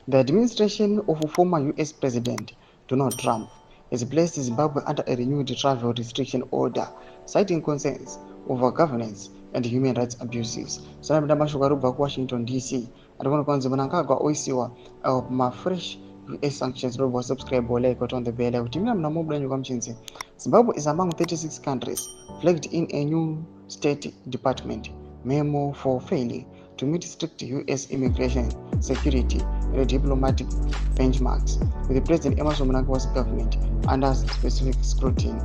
The administration of former US President Donald Trump has placed Zimbabwe under a renewed travel restriction order, citing concerns over governance and human rights abuses. Sanapinda mashoko arikubva kuWashington DC arikuona kwanzi Mnangagwa oisiwa mafresh US sanctions. Robot subscribe or like on the bell. Zimbabwe is among 36 countries flagged in a new State Department memo for failing to meet strict US immigration, security, and diplomatic benchmarks, with President Emmerson Mnangagwa's government under specific scrutiny.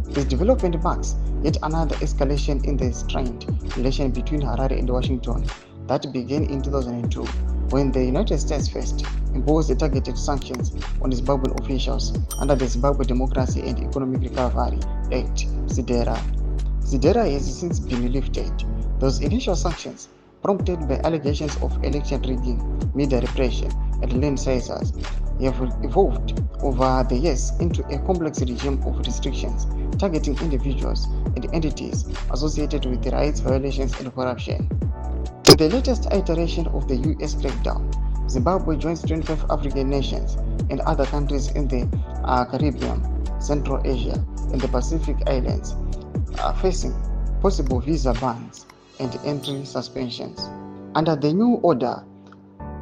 This development marks yet another escalation in the strained relation between Harare and Washington that began in 2002 when the United States first imposed targeted sanctions on Zimbabwean officials under the Zimbabwe Democracy and Economic Recovery Act, ZIDERA. ZIDERA has since been lifted. Those initial sanctions, prompted by allegations of election rigging, media repression, and land seizures, have evolved over the years into a complex regime of restrictions targeting individuals and entities associated with rights violations and corruption. With the latest iteration of the US crackdown, Zimbabwe joins 25 African nations and other countries in the Caribbean, Central Asia, and the Pacific Islands, facing possible visa bans and entry suspensions. Under the new order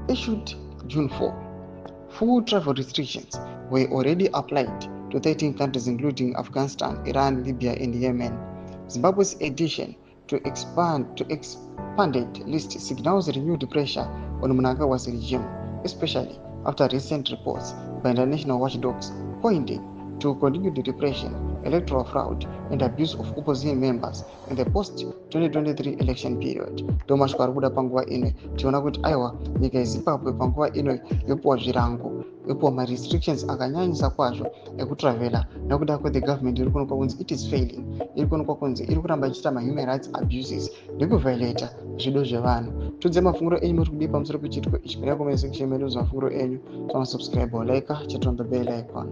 issued June 4, full travel restrictions were already applied to 13 countries including Afghanistan, Iran, Libya, and Yemen. Zimbabwe's addition to expanded list signals renewed pressure on Mnangagwa's regime, especially after recent reports by international watchdogs pointing to continued repression, electoral fraud, and abuse of opposition members in the post-2023 election period. Domashko arikuda panguva ino tiona kuti aiwa nyika yeZimbabwe panguva ino yopuwa zvirango, yopuwa ma-restrictions akanyanyisa kwazvo ekutravela nekuda kwethe government iri kuonekwa kunzi it is failing, iri kuonekwa kunzi iri kuramba ichiita ma-human rights abuses nekuviolata zvido zvevanhu. Tudze mafunguro enyu muri kudii pamusoro pechitiko ichi. Kuda comment section medu mafunguro enyu. Subscribe or like, chat on the bell icon.